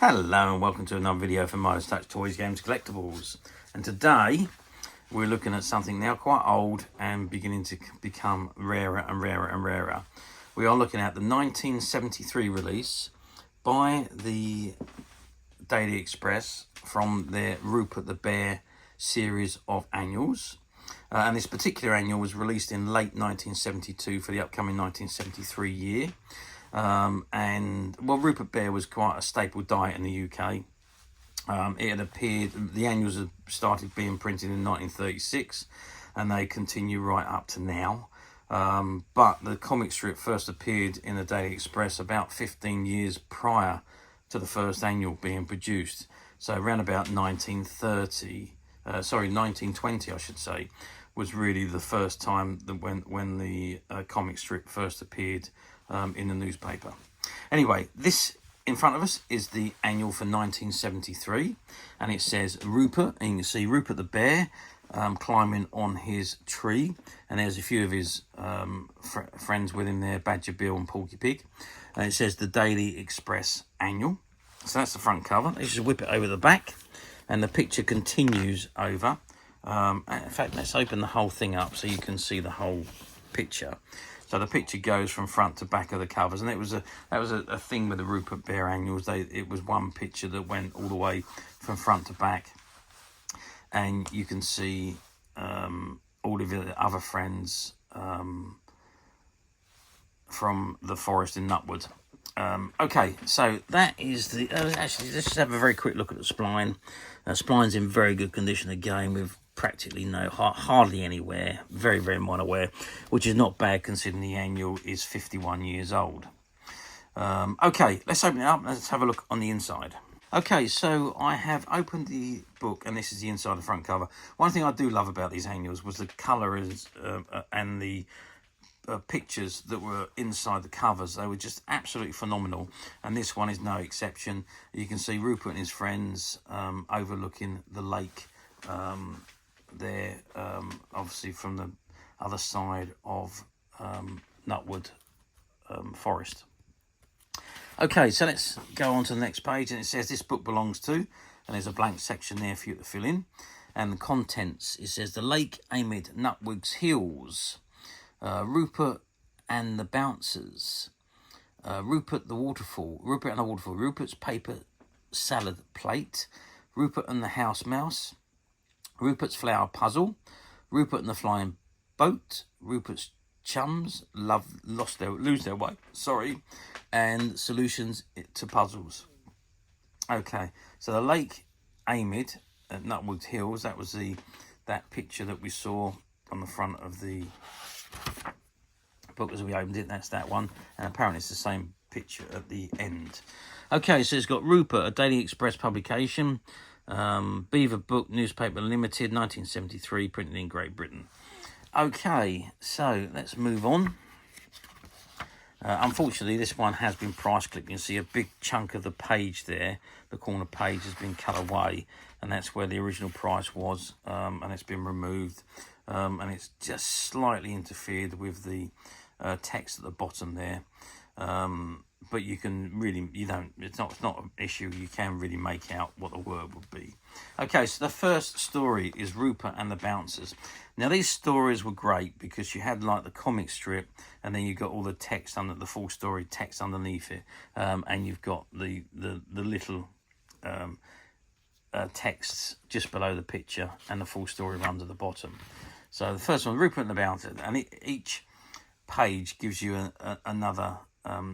Hello and welcome to another video from Midas Touch Toys, Games, Collectibles. And today we're looking at something now quite old and beginning to become rarer and rarer and rarer. We are looking at the 1973 release by the Daily Express from their Rupert the Bear series of annuals. And this particular annual was released in late 1972 for the upcoming 1973 year. And well, Rupert Bear was quite a staple diet in the UK. It had appeared, the annuals had started being printed in 1936 and they continue right up to now. But the comic strip first appeared in the Daily Express about 15 years prior to the first annual being produced. So around about 1920 I should say, was really the first time that when the comic strip first appeared in the newspaper. Anyway, this in front of us is the annual for 1973, and it says Rupert, and you can see Rupert the Bear climbing on his tree, and there's a few of his friends with him there, Badger Bill and Porky Pig, and it says the Daily Express annual. So that's the front cover. Let's just whip it over the back, and the picture continues over. In fact, let's open the whole thing up so you can see the whole picture. So the picture goes from front to back of the covers, and that was a thing with the Rupert Bear annuals. It was one picture that went all the way from front to back, and you can see all of the other friends from the forest in Nutwood. Okay, so that is the actually let's just have a very quick look at the spline. Spline's in very good condition again, with practically hardly any wear, very minor wear, which is not bad considering the annual is 51 years old. Okay, let's open it up and let's have a look on the inside. Okay, so I have opened the book, and this is the inside of the front cover. One thing I do love about these annuals was the colours and the pictures that were inside the covers. They were just absolutely phenomenal, and this one is no exception. You can see Rupert and his friends overlooking the lake there, obviously from the other side of Nutwood Forest. Okay, so let's go on to the next page, and it says this book belongs to, and there's a blank section there for you to fill in, and the contents, it says the lake amid Nutwood's hills, Rupert and the Bouncers, Rupert and the Waterfall, Rupert's paper salad plate, Rupert and the House Mouse, Rupert's flower puzzle, Rupert and the flying boat, Rupert's chums lose their way, and solutions to puzzles. Okay, so the Lake Amid at Nutwood Hills, that was that picture that we saw on the front of the book as we opened it. That's that one, and apparently it's the same picture at the end. Okay, so it's got Rupert, a Daily Express publication, Beaver Book Newspaper Limited, 1973, printed in Great Britain. Okay, so let's move on. Unfortunately, this one has been price clipped. You can see a big chunk of the page there, the corner page, has been cut away, and that's where the original price was, and it's been removed, and it's just slightly interfered with the text at the bottom there. But you can really, it's not an issue. You can really make out what the word would be. Okay, so the first story is Rupert and the Bouncers. Now, these stories were great because you had like the comic strip, and then you got all the text under the full story text underneath it, and you've got the little texts just below the picture, and the full story runs at the bottom. So the first one, Rupert and the Bouncers, and each page gives you another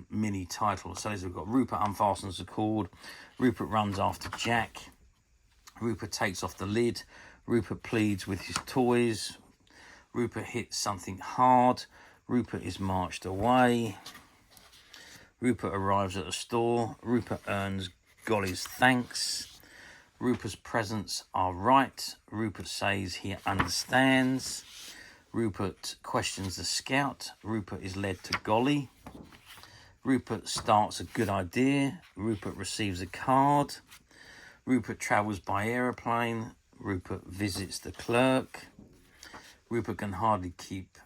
mini title. So we've got Rupert unfastens the cord, Rupert runs after Jack, Rupert takes off the lid, Rupert pleads with his toys, Rupert hits something hard, Rupert is marched away, Rupert arrives at a store, Rupert earns Golly's thanks, Rupert's presents are right, Rupert says he understands, Rupert questions the scout, Rupert is led to Golly, Rupert starts a good idea, Rupert receives a card, Rupert travels by aeroplane, Rupert visits the clerk, Rupert can hardly keep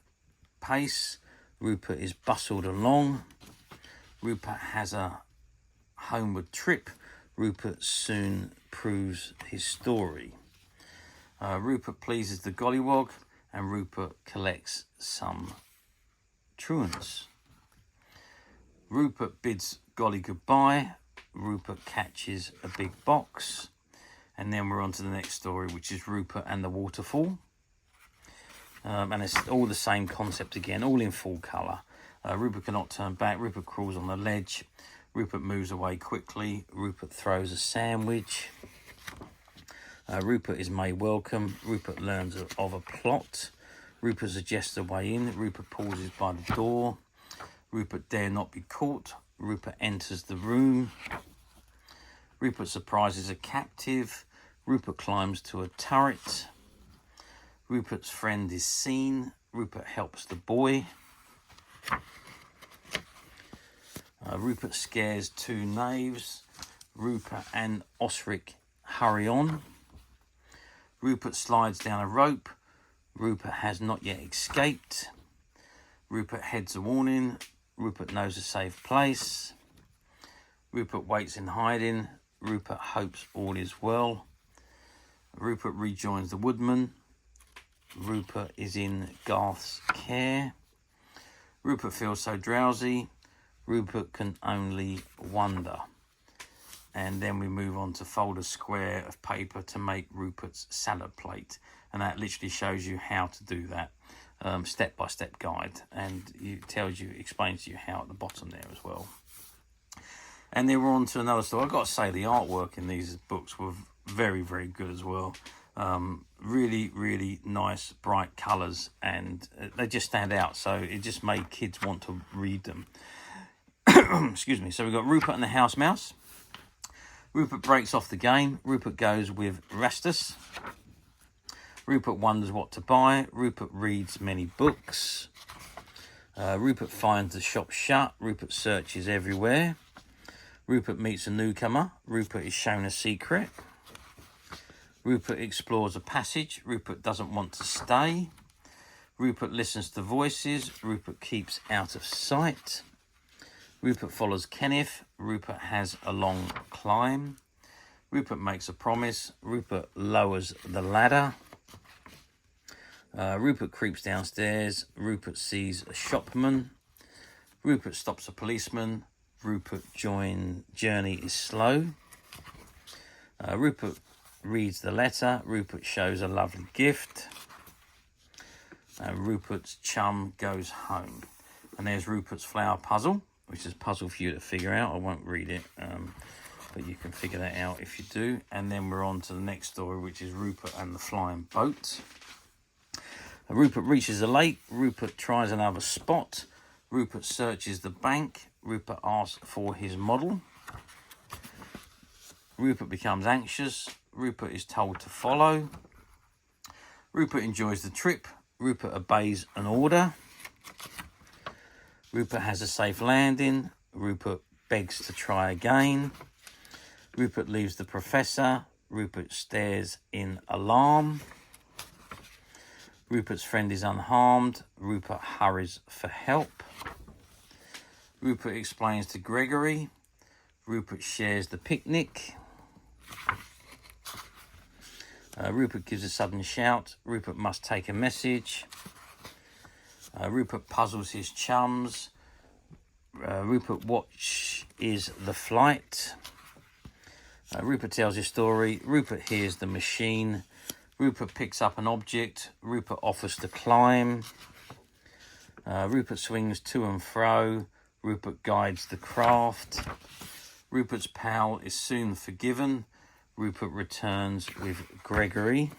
pace, Rupert is bustled along, Rupert has a homeward trip, Rupert soon proves his story. Rupert pleases the gollywog, and Rupert collects some truants. Rupert bids Golly goodbye. Rupert catches a big box. And then we're on to the next story, which is Rupert and the waterfall. And it's all the same concept again, all in full colour. Rupert cannot turn back. Rupert crawls on the ledge. Rupert moves away quickly. Rupert throws a sandwich. Rupert is made welcome. Rupert learns of a plot. Rupert suggests a way in. Rupert pauses by the door. Rupert dare not be caught. Rupert enters the room. Rupert surprises a captive. Rupert climbs to a turret. Rupert's friend is seen. Rupert helps the boy. Rupert scares two knaves. Rupert and Osric hurry on. Rupert slides down a rope. Rupert has not yet escaped. Rupert heads a warning. Rupert knows a safe place. Rupert waits in hiding. Rupert hopes all is well. Rupert rejoins the woodman. Rupert is in Garth's care. Rupert feels so drowsy. Rupert can only wonder. And then we move on to fold a square of paper to make Rupert's salad plate. And that literally shows you how to do that. Step-by-step guide. And it tells you, explains to you how at the bottom there as well. And then we're on to another story. I've got to say the artwork in these books were very, very good as well. Really, really nice, bright colours. And they just stand out. So it just made kids want to read them. Excuse me. So we've got Rupert and the House Mouse. Rupert breaks off the game. Rupert goes with Rastus. Rupert wonders what to buy. Rupert reads many books. Rupert finds the shop shut. Rupert searches everywhere. Rupert meets a newcomer. Rupert is shown a secret. Rupert explores a passage. Rupert doesn't want to stay. Rupert listens to voices. Rupert keeps out of sight. Rupert follows Kenneth. Rupert has a long climb. Rupert makes a promise. Rupert lowers the ladder. Rupert creeps downstairs. Rupert sees a shopman. Rupert stops a policeman. Rupert's journey is slow. Rupert reads the letter. Rupert shows a lovely gift. Rupert's chum goes home. And there's Rupert's flower puzzle, which is a puzzle for you to figure out. I won't read it, but you can figure that out if you do. And then we're on to the next story, which is Rupert and the flying boat. Rupert reaches a lake. Rupert tries another spot. Rupert searches the bank. Rupert asks for his model. Rupert becomes anxious. Rupert is told to follow. Rupert enjoys the trip. Rupert obeys an order. Rupert has a safe landing. Rupert begs to try again. Rupert leaves the professor. Rupert stares in alarm. Rupert's friend is unharmed. Rupert hurries for help. Rupert explains to Gregory. Rupert shares the picnic. Rupert gives a sudden shout. Rupert must take a message. Rupert puzzles his chums. Rupert watches the flight. Rupert tells his story. Rupert hears the machine. Rupert picks up an object. Rupert offers to climb. Rupert swings to and fro. Rupert guides the craft. Rupert's pal is soon forgiven. Rupert returns with Gregory.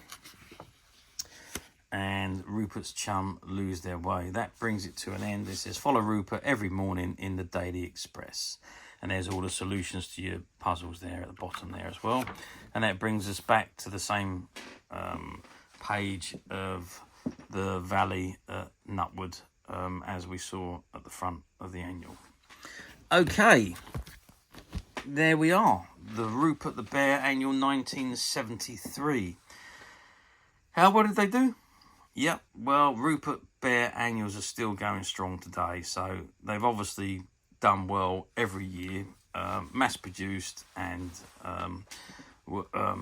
And Rupert's chum lose their way. That brings it to an end. It says, follow Rupert every morning in the Daily Express. And there's all the solutions to your puzzles there at the bottom there as well. And that brings us back to the same page of the Valley at Nutwood as we saw at the front of the annual. Okay, there we are. The Rupert the Bear annual 1973. How well did they do? Yep, well, Rupert Bear annuals are still going strong today, so they've obviously done well every year. mass produced, and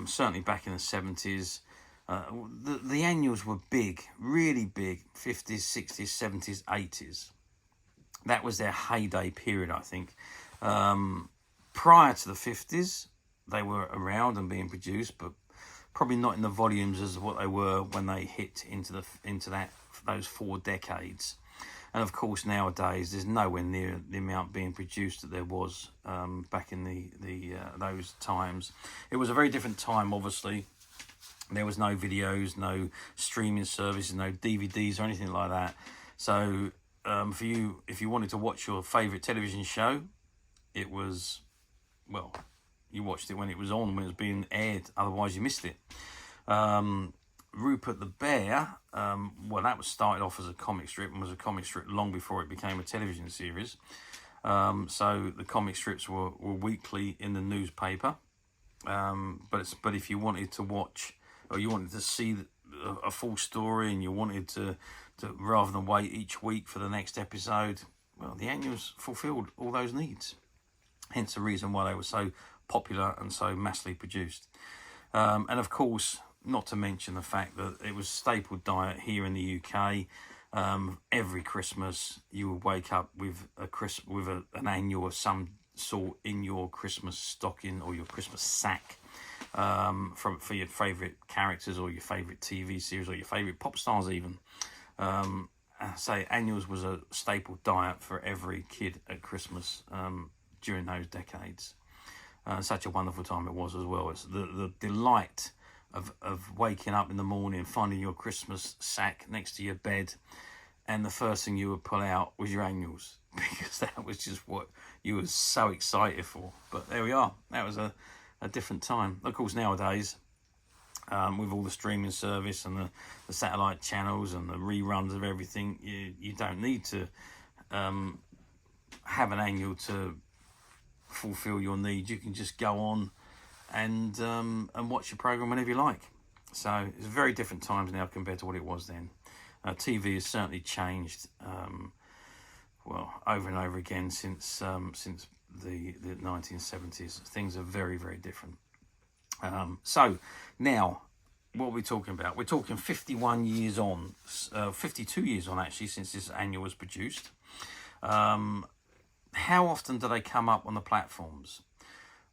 certainly back in the 70s. The annuals were big, really big, 50s, 60s, 70s, 80s. That was their heyday period, I think. Prior to the 50s, they were around and being produced, but probably not in the volumes as what they were when they hit into those 4 decades. And of course, nowadays there's nowhere near the amount being produced that there was back in those times. It was a very different time, obviously. There was no videos, no streaming services, no DVDs or anything like that. So for you, if you wanted to watch your favourite television show, it was, well, you watched it when it was on, when it was being aired. Otherwise, you missed it. Rupert the Bear, well, that was started off as a comic strip and was a comic strip long before it became a television series. So the comic strips were weekly in the newspaper. But if you wanted to watch, or you wanted to see a full story, and you wanted to rather than wait each week for the next episode, well, the annuals fulfilled all those needs. Hence the reason why they were so popular and so massively produced. And of course, not to mention the fact that it was staple diet here in the UK. Every Christmas, you would wake up with an annual of some sort in your Christmas stocking or your Christmas sack, for your favourite characters or your favourite TV series or your favourite pop stars even. Say annuals was a staple diet for every kid at Christmas during those decades. Such a wonderful time it was as well. It's the delight of waking up in the morning, finding your Christmas sack next to your bed, and the first thing you would pull out was your annuals, because that was just what you were so excited for. But there we are. That was a different time. Of course, nowadays, with all the streaming service and the satellite channels and the reruns of everything, you don't need to have an annual to fulfill your needs. You can just go on and watch your program whenever you like. So it's very different times now compared to what it was then. TV has certainly changed, over and over again since the 1970s. Things are very, very different. So now, what are we talking about? We're talking 51 years on, 52 years on actually, since this annual was produced. How often do they come up on the platforms?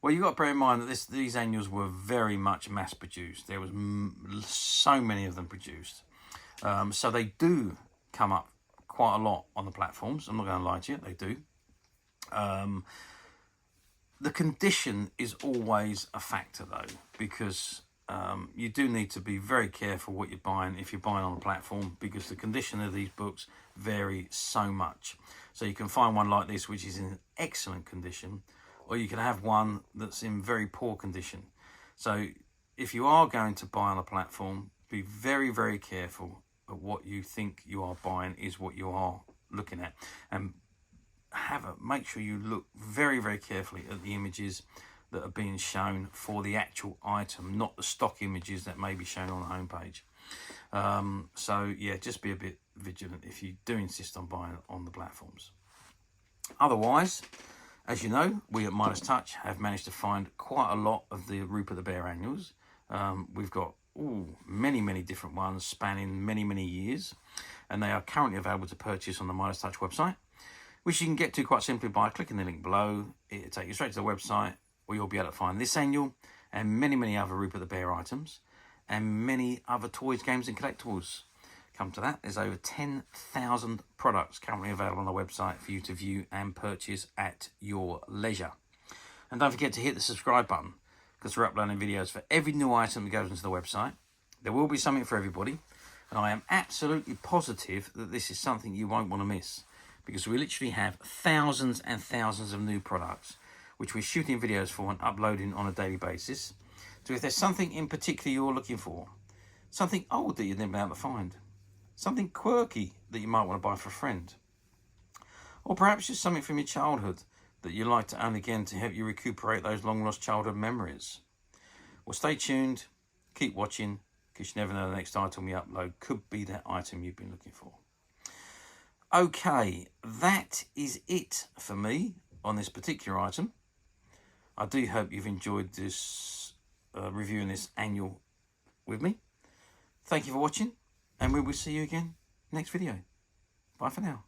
Well, you've got to bear in mind that these annuals were very much mass produced. There was so many of them produced. So they do come up quite a lot on the platforms. I'm not going to lie to you, they do. The condition is always a factor though, because you do need to be very careful what you're buying if you're buying on a platform, because the condition of these books vary so much. So you can find one like this which is in excellent condition, or you can have one that's in very poor condition. So if you are going to buy on a platform, be very, very careful that what you think you are buying is what you are looking at, and make sure you look very, very carefully at the images that are being shown for the actual item, not the stock images that may be shown on the homepage. So yeah, just be a bit vigilant if you do insist on buying on the platforms. Otherwise, as you know, we at Midas Touch have managed to find quite a lot of the Rupert the Bear annuals. We've got many different ones spanning many years, and they are currently available to purchase on the Midas Touch website, which you can get to quite simply by clicking the link below. It'll take you straight to the website, where you'll be able to find this annual and many other Rupert the Bear items, and many other toys, games and collectibles. Come to that, there's over 10,000 products currently available on the website for you to view and purchase at your leisure. And don't forget to hit the subscribe button, because we're uploading videos for every new item that goes into the website. There will be something for everybody, and I am absolutely positive that this is something you won't want to miss, because we literally have thousands and thousands of new products which we're shooting videos for and uploading on a daily basis. So if there's something in particular you're looking for, something old that you've never been able to find, something quirky that you might want to buy for a friend, or perhaps just something from your childhood that you like to own again to help you recuperate those long lost childhood memories, well, stay tuned, keep watching, because you never know, the next item we upload could be that item you've been looking for. Okay, that is it for me on this particular item. I do hope you've enjoyed this reviewing this annual with me. Thank you for watching, and we will see you again next video. Bye for now.